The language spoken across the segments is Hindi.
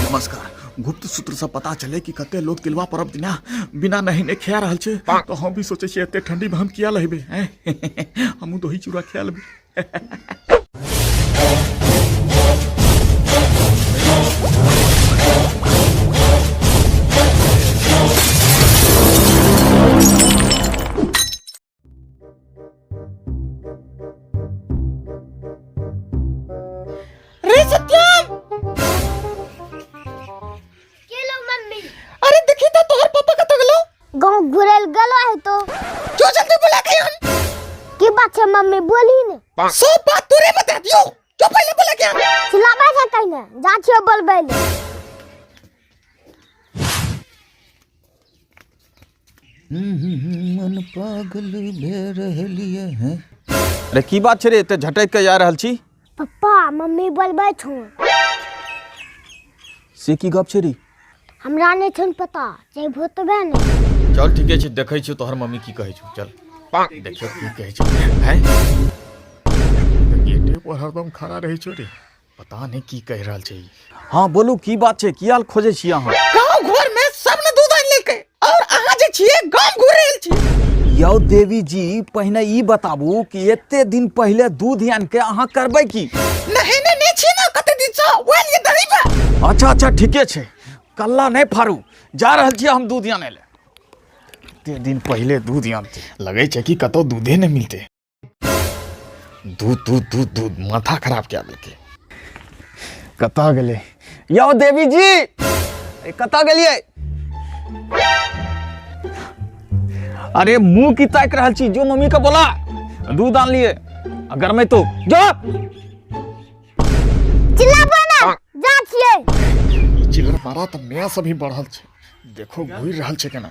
नमस्कार। गुप्त सूत्र से पता चले कि कते लोग तिलवा पर्व दिना बिना नहीने खा रहा छे, तो हम भी सोचे छी एते ठंडी में हम किया लेबे हम दही चूड़ा खा लेबे। रे सत्यम, अरे देखी तो तोहर पापा कत गेलो? गांव घुरेल गेलो है तो जो जल्दी बुला के हम। की बात है मम्मी बोली ने? सब बात तोरे बता दियो, जो पहले बुला के हम। चिल्लाबे है कहीं जा छियो बोलबे ले। मन पागल भे रहलिए हैं। अरे की बात छे रे, एते झटक के जा रहल छी? पप्पा मम्मी बोलबे छौ। से की गप छे रे? हमरा नै छन पता, जे भूतबे ने। चल ठीके छे, देखै छी तोहर मम्मी की कहै छौ। चल देखियो की कहै छौ। हैं गेटे पर हरदम खड़ा रहै छौ रे, पता नहीं की कह रहल छै। हां बोलू की बात छे, की हाल खोजे छी अहाँ? गांव घर में सब ने दूध आन लेके और अहाँ जे छिए गांव घुरेल छी। यौ देवी जी, पहिने ई बताबू कि एते दिन पहले दूध आन के अहाँ करबै की? नहेने ने छी ना कते दिन से, वेल ये दरीबा। अच्छा ठीके छे, कल्ला नहीं फारू, जा रहल छी हम दूध आने ले। एते दिन पहले दूध आनते, लगे छे कि कतो दूधे नहीं मिलते। दूध दूध दूध दूध माथा खराब क्या देलके। कता गेले यौ देवी जी, कता गेलिए? अरे मुंह की ताक रहल छी, जो मम्मी का बोला दूध आन लिए। अगर मैं तो जो चिल्लाबे ना, जा छिए। चिल्ला मारा त मैं सभी बढ़ल छे, देखो घुर रहल छे केना।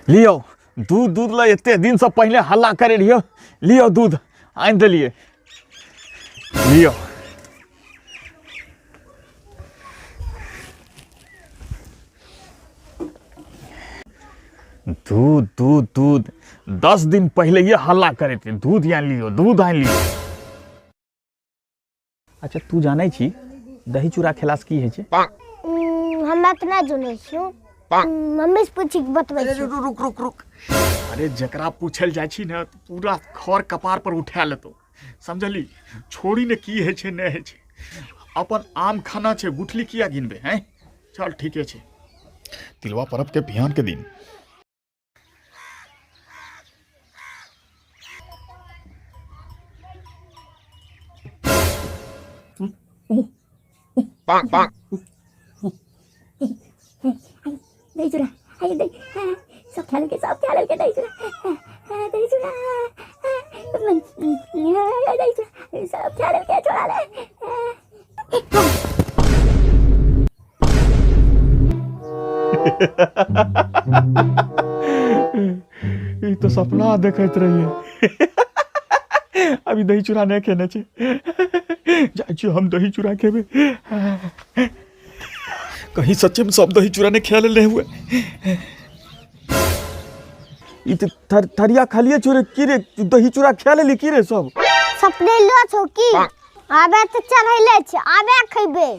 लियो दूध, दूध ला एते दिन से पहले हल्ला करे रहियो। लियो दूध आन देलिए, लियो। दूध दूध दूध 10 दिन पहले ये हल्ला करे थे, दूध आन लियो, दूध आन लियो। अच्छा तू जानै छी दही चूड़ा खेलास की है छे? हमरा त नै जानै छियो, मम्मी से पूछि के बतबै छी। रुक रुक रुक, अरे जकरा पूछल जाय छी ना पूरा खर कपार पर उठा लेतो, समझली? छोड़ी ने की है छे नै है छे, अपन आम खाना छे, गुठली किया गिनबे हैं? चल ठीके छे, तिलवा पर्व के बिहान के दिन। Bang bang. दही चूड़ा, हाय दही, सब खा लेके दही चूड़ा, दही चूड़ा, दही चूड़ा, सब खा लेके छोड़ा ले। ये तो सपना देखत रहिए। अभी दही चूड़ा नहीं खेने छे, जाय छी हम दही चूड़ा खेबे। कहीं सच्चे में सब दही चूड़ा ने खा ले हुए। ई तो थरिया खालिए चूरे की रे, दही चूड़ा खा लेली की रे सब? सपने लो छौ की? आबे त चढ़ैले छे, आबे खइबे।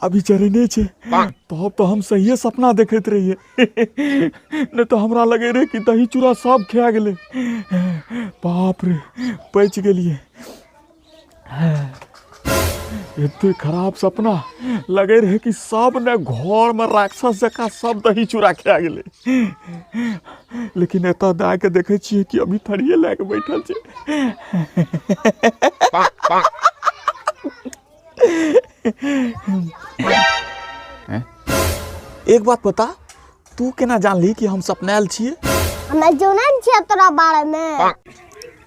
अभी चढ़ने छे तो हम सही सपना देखत रहिए। नहीं तो हमरा लगे रे कि दही चूड़ा सब खा गेले। बाप रे, बच गेलिए। इतने खराब सपना लगे रहे कि सब ने घर में राक्षस जका सब दही चूड़ा खा गेले। लेकिन एता दा के देखे छिए कि अभी थड़िए लेके बैठल छे। एक बात बता, तू केना जानली कि हम सपनाल छिए? हमें जानन छिए तोरा बारे में।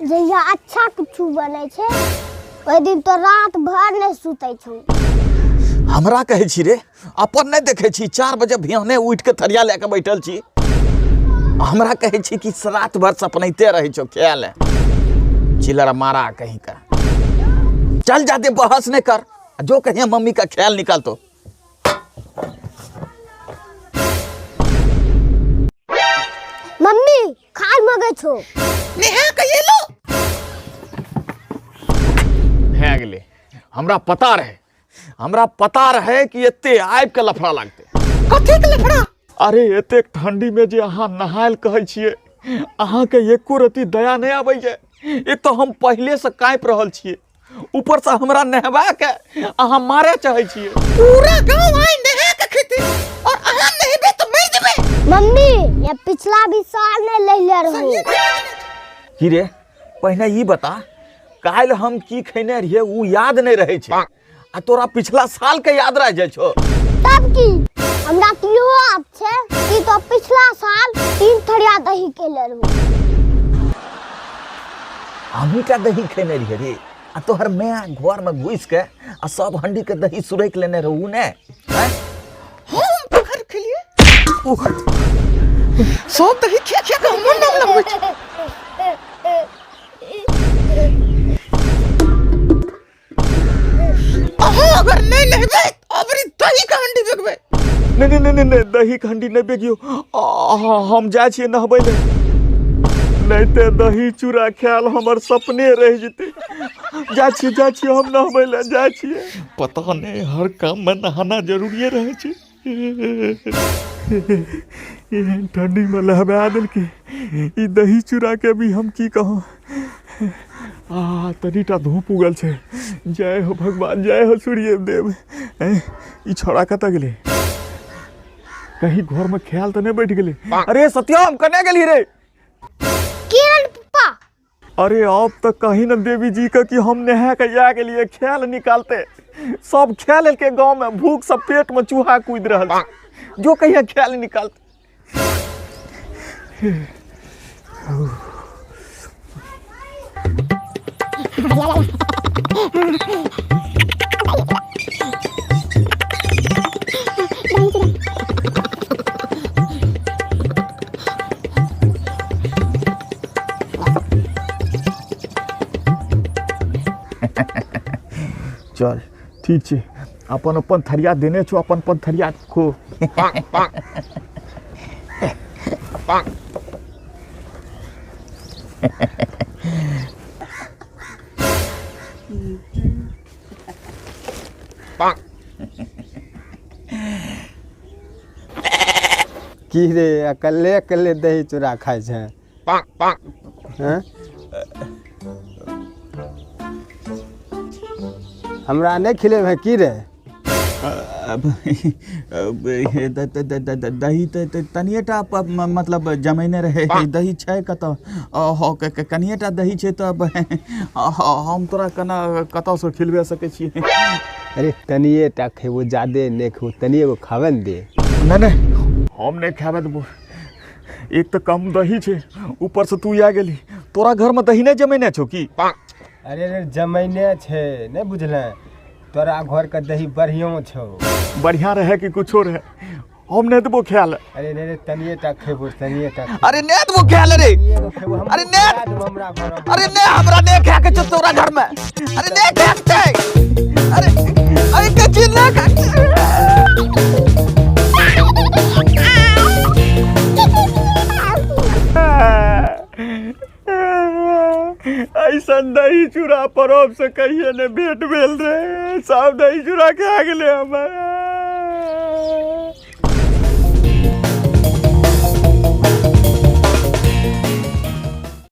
जहिया अच्छा कुछ बने छे ओइ दिन तो रात भर नहीं सुतै छौ। हमरा कहे छी रे, अपन नहीं देखे छी 4 बजे भियाने उठ के थरिया लेके बैठल छी। हमरा कहे छी कि रात भर सपनैते रहे छौ ख्याल। चिलर मारा कहीं का। चल जाते बहस नहीं कर, जो कहिए मम्मी का ख्याल निकाल तो। मम्मी खाल मगे छो। नेहा कहिए लो। भए गेलै हमरा पता रहे कि एते आबि के लफड़ा लागते। कथी के लफड़ा? अरे एतेक ठंडी में जे अहाँ नहायल कहै छियै, अहाँ के एको रति दया नहीं आबै छै। एक तो हम पहले से काँप रहल छियै, ऊपर से हमरा नहबा के अहाँ मारे चाहे छियै। पूरा गांव आइ नहा के खेती और अहाँ नहबे तो मर जेबे। मम्मी ये पिछला भी साल ने ले रहो। की रे पहिने ई बता, काल्हि हम की खैने रहिए उ याद नहीं रहे छै, आ तोरा पिछला साल के याद रह जाय छो। तब की हमरा की याद छै कि तो पिछला साल 3 थरिया दही केले रहू। हमही का दही खैने रहिए रे, आ तोहर माय घर में घुस के आ सब हंडी के दही सुरैक लेने रहू ने। हम तो घर खेलिए सब दही खिया खिया के हमर नाम लगबै छै। अहाँ अगर नहीं नहबे अबरी दही के हंडी बेगबे। नहीं दही के हंडी नहीं बेगियो, हम जाय छियै नहबै ले, नहीं ते दही चूड़ा खायल हमर सपने रह जेते। जाय छियै हम नहबै ले जाय छियै। पता नहीं हर काम में नहाना जरूरी रहे छै। ठंडी में लहबा देल के ई दही चूड़ा के भी हम की कहूं। तनिटा धूप उगल छै। जय हो भगवान, जय हो सूर्य देव। ई छोड़ा कतऽ गेलै? कहीं घर में ख्याल तो नहीं बैठ गेलै? अरे सत्यम कने गेली रे? किरण पप्पा। अरे अब तक कहीं न देवी जी का कि हम नहा के जा के लिए ख्याल निकालते। सब ख्याल के गांव में भूख सब पेट में चूहा कूद रहल छै, जो कहिया ख्याल निकालते। चल ठीक छै, अपन अपन थरिया देने छो, अपन अपन थरिया खो। की रे अकेले अकेले दही चूड़ा खाइ छै? हैं? हमरा नहीं खिलेब की रे? दही तनिएटा मतलब जमेने रहे, दही छै कतऽ? कनिएटा दही छै तब हम तोरा केना कतऽ से खिलबे सकै छियै? अरे तनिएटा खेबो, ज्यादे नहीं खेबो, तनिए गो खावे न दे। नहीं हम नहीं खावे देबो। एक तो कम दही छै, ऊपर से तू आ गेली। तोरा घर में दही नहीं जमेने छौ की? अरे रे जमैने छै, नहीं बुझले? तोरा घर का दही बढ़िया छौ। बढ़िया रहे कि कुछो रहे, हम नहीं देबो ख्याल। अरे नहीं तनिएटा खेबो, तनिएटा। अरे नहीं देबो ख्याल रे। अरे नहीं हमरा नहीं खा के छौ तोरा घर में। अरे नहीं खा के। अरे कच्ची ना खा। ऐसा दही चूड़ा परब से कहिए ने भेट भेल रहे, सब दही चूड़ा खा गेले हमारा।